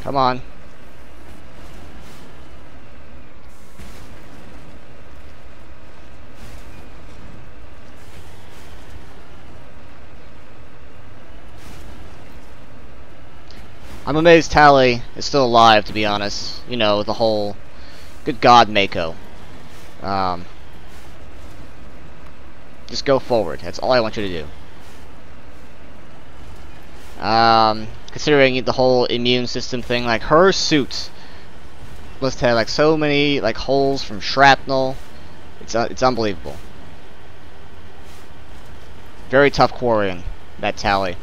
Come on. I'm amazed Tally is still alive, to be honest. You know, the whole... Good God, Mako. Just go forward. That's all I want you to do. Considering the whole immune system thing, like, her suit must have, like, so many, like, holes from shrapnel. It's unbelievable. Very tough quarrying, that Tally.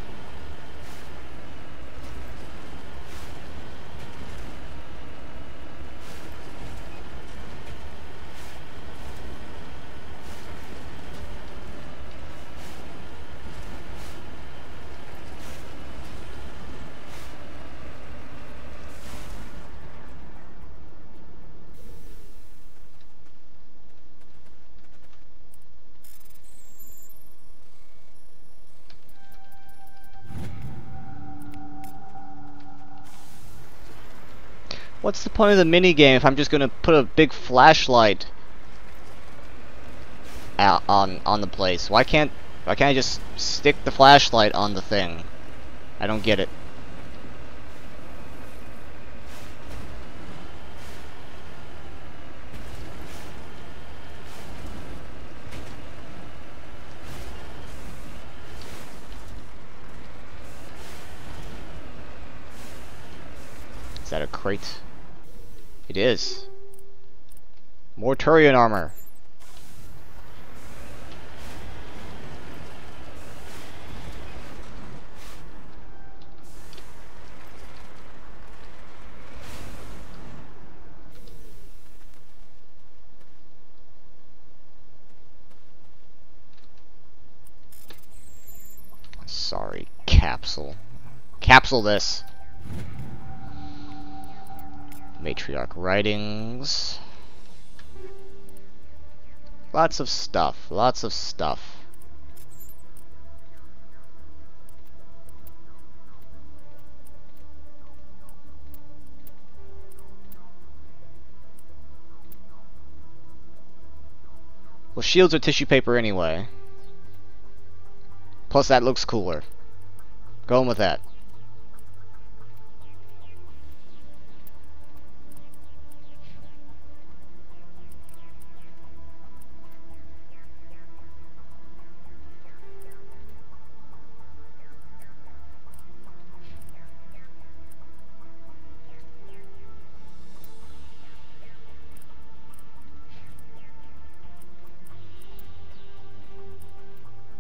What's the point of the minigame if I'm just gonna put a big flashlight out on the place? Why can't I just stick the flashlight on the thing? I don't get it. Is that a crate? It is. More Turian armor. Sorry, capsule. Capsule this. Matriarch writings. Lots of stuff. Lots of stuff. Well, shields are tissue paper anyway. Plus, that looks cooler. Going with that.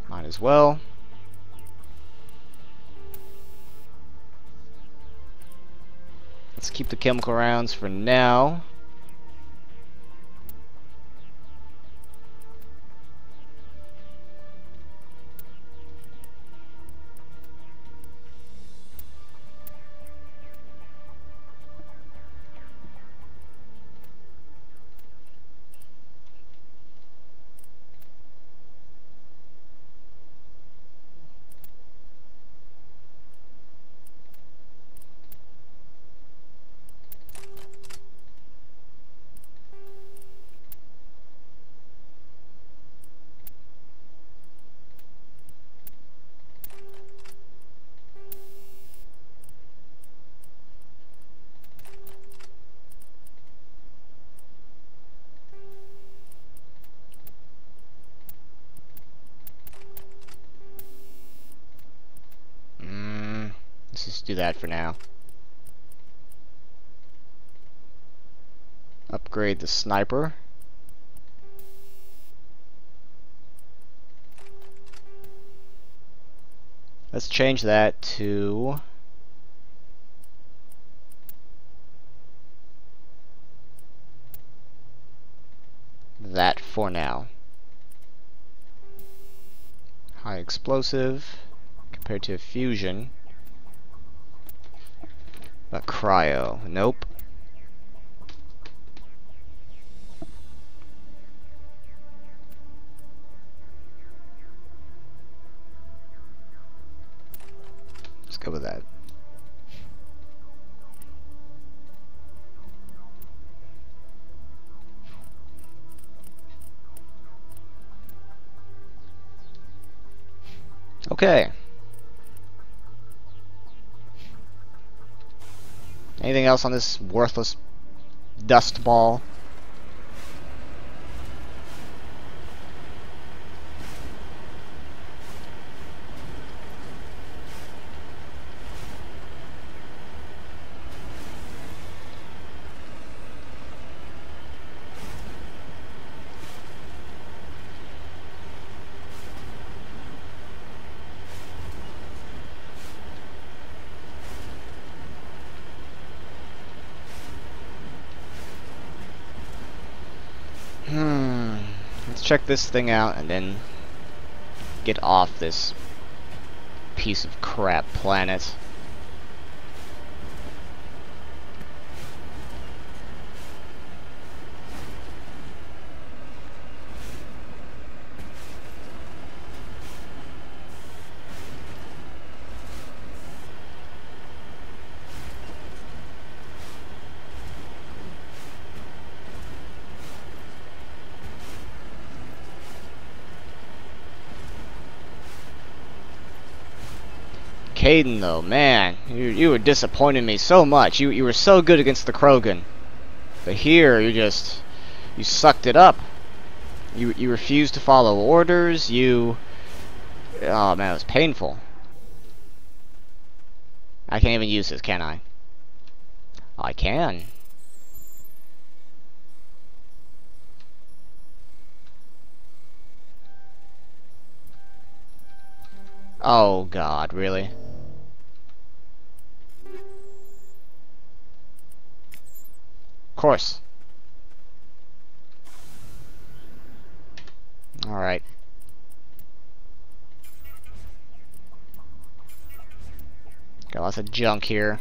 Might as well. Let's keep the chemical rounds for now. Let's just do that for now. Upgrade the sniper. Let's change that to that for now. High explosive compared to a fusion. But cryo, nope. Let's go with that. Okay. Anything else on this worthless dust ball? Let's check this thing out and then get off this piece of crap planet. Caden, though, man, you were disappointing me so much. You were so good against the Krogan, but here you sucked it up. You refused to follow orders. Oh man, it was painful. I can't even use this, can I? I can. Oh God, really? Of course. Alright. Got lots of junk here.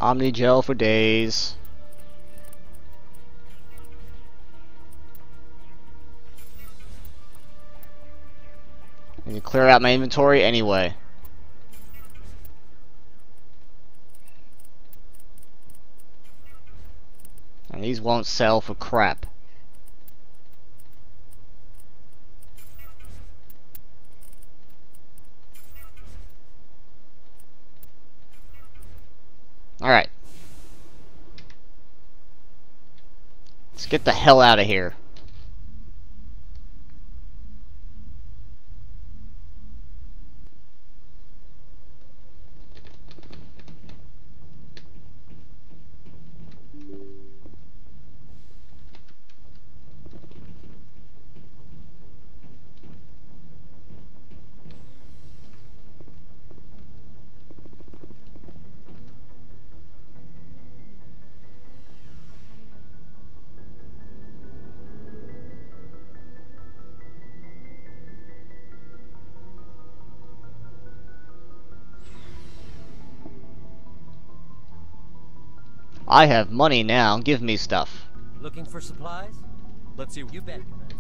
Omni gel for days. I need to clear out my inventory anyway. And these won't sell for crap. Alright. Let's get the hell out of here. I have money now. Give me stuff. Looking for supplies? Let's see. You bet, Commander.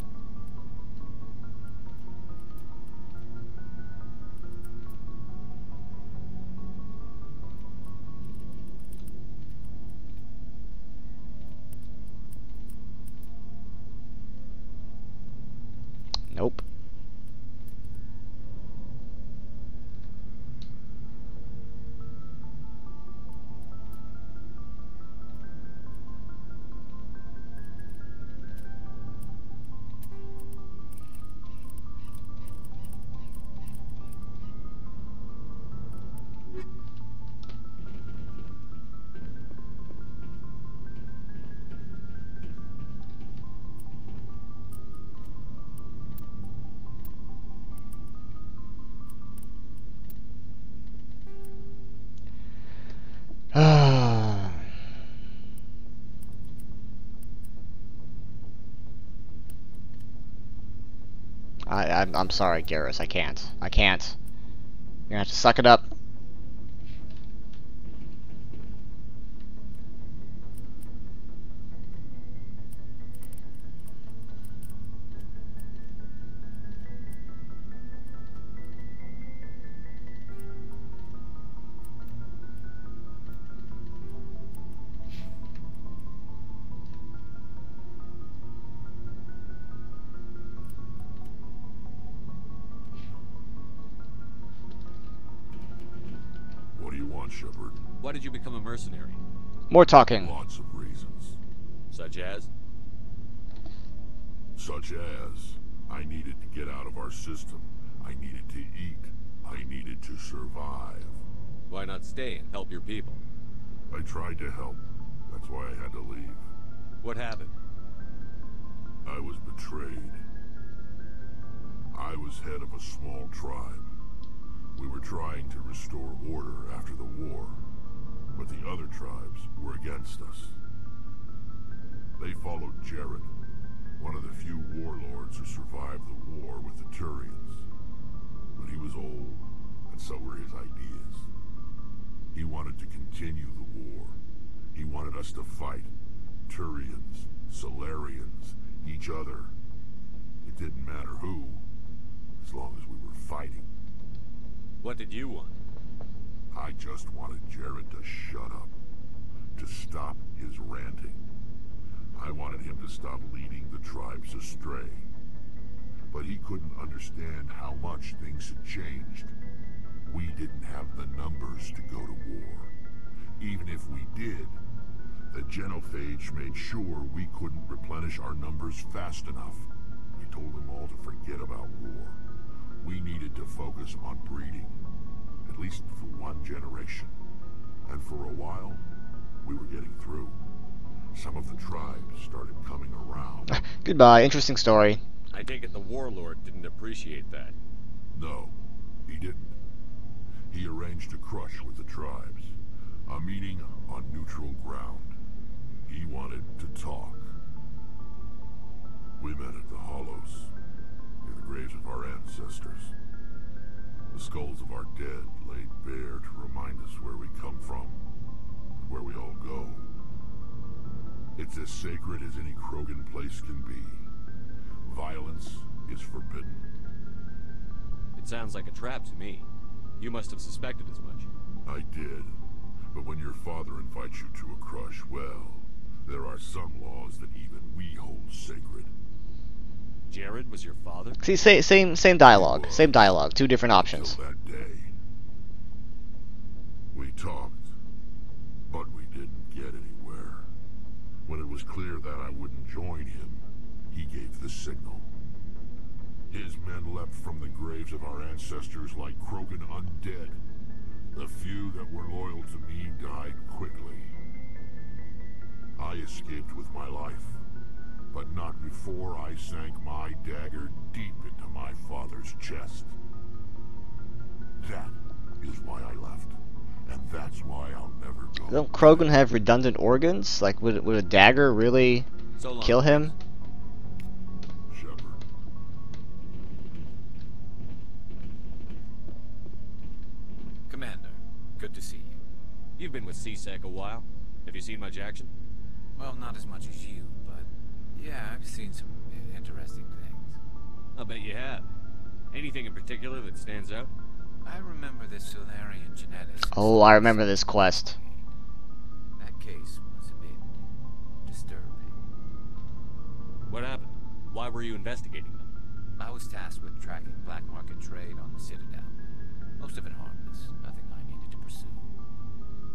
Nope. I'm sorry, Garrus. I can't. I can't. You're gonna have to suck it up. What do you want, Shepard? Why did you become a mercenary? More talking. Lots of reasons. Such as? Such as, I needed to get out of our system. I needed to eat. I needed to survive. Why not stay and help your people? I tried to help. That's why I had to leave. What happened? I was betrayed. I was head of a small tribe. We were trying to restore order after the war, but the other tribes were against us. They followed Jared, one of the few warlords who survived the war with the Turians. But he was old, and so were his ideas. He wanted to continue the war. He wanted us to fight Turians, Solarians, each other. It didn't matter who, as long as we were fighting. What did you want? I just wanted Jared to shut up, to stop his ranting. I wanted him to stop leading the tribes astray. But he couldn't understand how much things had changed. We didn't have the numbers to go to war. Even if we did, the genophage made sure we couldn't replenish our numbers fast enough. We told them all to forget about war. We needed to focus on breeding, at least for one generation. And for a while, we were getting through. Some of the tribes started coming around. Goodbye. Interesting story. I take it the warlord didn't appreciate that. No, he didn't. He arranged a crush with the tribes. A meeting on neutral ground. He wanted to talk. We met at the Hollows, near the graves of our ancestors. The skulls of our dead laid bare to remind us where we come from, and where we all go. It's as sacred as any Krogan place can be. Violence is forbidden. It sounds like a trap to me. You must have suspected as much. I did. But when your father invites you to a crush, well, there are some laws that even we hold sacred. Jared was your father? See, same dialogue. Same dialogue. Two different options. Until that day. We talked, but we didn't get anywhere. When it was clear that I wouldn't join him, he gave the signal. His men leapt from the graves of our ancestors like Krogan undead. The few that were loyal to me died quickly. I escaped with my life, but not before I sank my dagger deep into my father's chest. That is why I left, and that's why I'll never go. Don't Krogan have redundant organs? Like, would a dagger really So long. kill him? Shepard. Commander, good to see you. You've been with CSEC a while. Have you seen much action? Well, not as much as you, but yeah, I've seen some interesting things. I'll bet you have. Anything in particular that stands out? I remember this Solarian geneticist. Oh, I remember this quest. That case was a bit disturbing. What happened? Why were you investigating them? I was tasked with tracking black market trade on the Citadel. Most of it harmless, nothing I needed to pursue.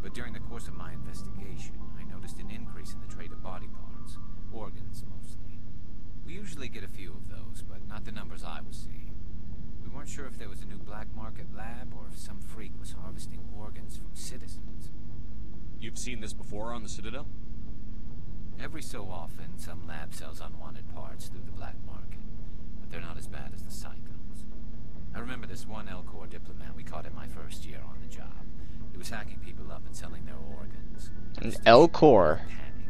But during the course of my investigation, I noticed an increase in the trade of body parts, organs mostly. We usually get a few of those, but not the numbers I was seeing. We weren't sure if there was a new black market lab or if some freak was harvesting organs from citizens. You've seen this before on the Citadel? Every so often, some lab sells unwanted parts through the black market, but they're not as bad as the Psychos. I remember this one Elcor diplomat we caught in my first year on the job. He was hacking people up and selling their organs. An Elcor. Panic.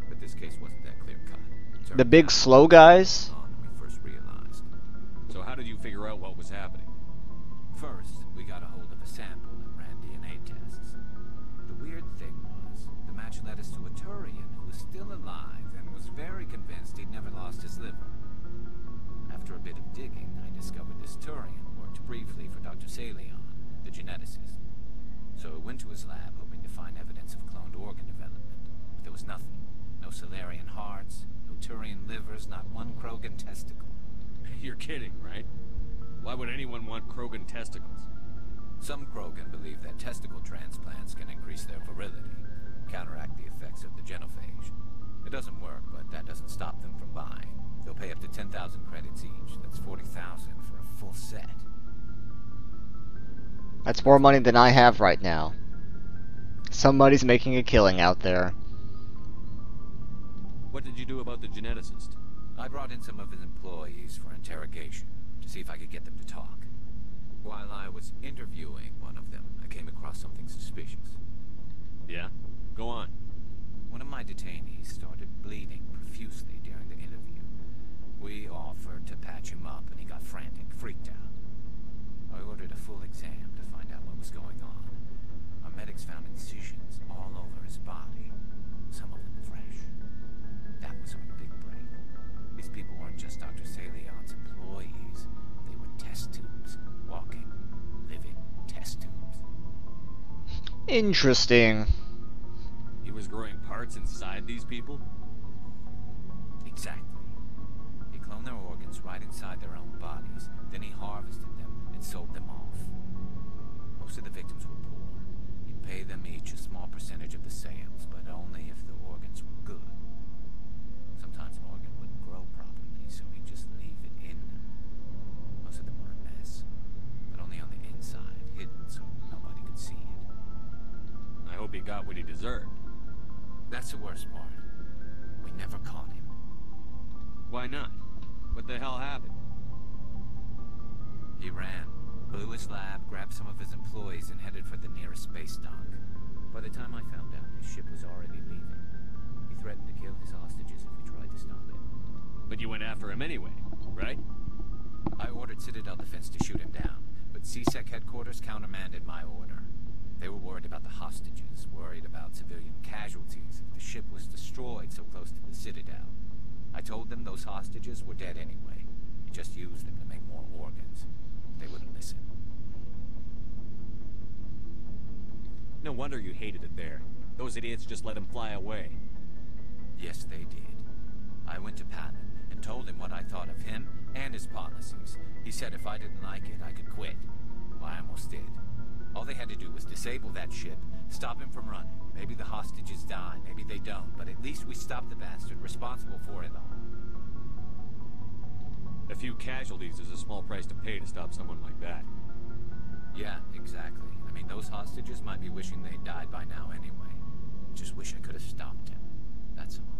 But this case wasn't that clear cut. The big slow guys? We first realized. So figure out what was happening? First, we got a hold of a sample and ran DNA tests. The weird thing was, the match led us to a Turian who was still alive and was very convinced he'd never lost his liver. After a bit of digging, I discovered this Turian worked briefly for Dr. Salion, the geneticist. So I went to his lab hoping to find evidence of cloned organ development, but there was nothing. No Salarian hearts, no Turian livers, not one Krogan testicle. You're kidding, right? Why would anyone want Krogan testicles? Some Krogan believe that testicle transplants can increase their virility, counteract the effects of the genophage. It doesn't work, but that doesn't stop them from buying. They'll pay up to 10,000 credits each. That's 40,000 for a full set. That's more money than I have right now. Somebody's making a killing out there. What did you do about the geneticist? I brought in some of his employees for interrogation, to see if I could get them to talk. While I was interviewing one of them, I came across something suspicious. Yeah? Go on. One of my detainees started bleeding profusely during the interview. We offered to patch him up, and he got frantic, freaked out. I ordered a full exam to find out what was going on. Our medics found incisions all over his body, some of them fresh. That was our big break. These people weren't just Dr. Salion's employees. They were test tubes. Walking, living test tubes. Interesting. He was growing parts inside these people? Exactly. He cloned their organs right inside their own bodies. Then he harvested them and sold them off. Most of the victims were poor. He'd pay them each a small percentage of the sales, but only if the organs were good. Sometimes an organ wouldn't grow properly, so he'd just leave it in them. Most of them were a mess, but only on the inside, hidden so nobody could see it. I hope he got what he deserved. That's the worst part. We never caught him. Why not? What the hell happened? He ran, blew his lab, grabbed some of his employees, and headed for the nearest space dock. By the time I found out, his ship was already leaving. He threatened to kill his hostages if we tried to stop him. But you went after him anyway, right? I ordered Citadel Defense to shoot him down, but CSEC headquarters countermanded my order. They were worried about the hostages, worried about civilian casualties if the ship was destroyed so close to the Citadel. I told them those hostages were dead anyway. We just used them to make more organs. They wouldn't listen. No wonder you hated it there. Those idiots just let him fly away. Yes, they did. I went to Palin and told him what I thought of him and his policies. He said if I didn't like it, I could quit. Well, I almost did. All they had to do was disable that ship, stop him from running. Maybe the hostages die, maybe they don't, but at least we stopped the bastard responsible for it all. A few casualties is a small price to pay to stop someone like that. Yeah, exactly. I mean, those hostages might be wishing they'd died by now anyway. Just wish I could have stopped him. That's all.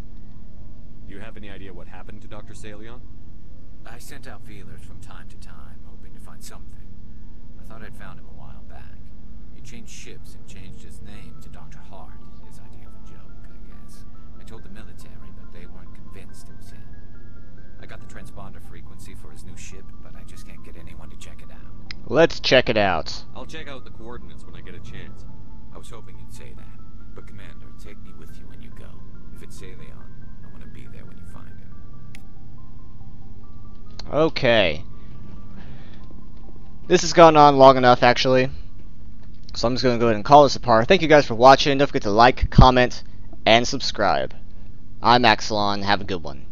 Do you have any idea what happened to Dr. Salion? I sent out feelers from time to time, hoping to find something. I thought I'd found him a while back. He changed ships and changed his name to Dr. Hart, his idea of a joke, I guess. I told the military, but they weren't convinced it was him. I got the transponder frequency for his new ship, but I just can't get anyone to check it out. Let's check it out. I'll check out the coordinates when I get a chance. I was hoping you'd say that. But Commander, take me with you when you go. If it's Salion, I want to be there when you find him. Okay. This has gone on long enough, actually. So I'm just going to go ahead and call this apart. Thank you guys for watching. Don't forget to like, comment, and subscribe. I'm Axelon. Have a good one.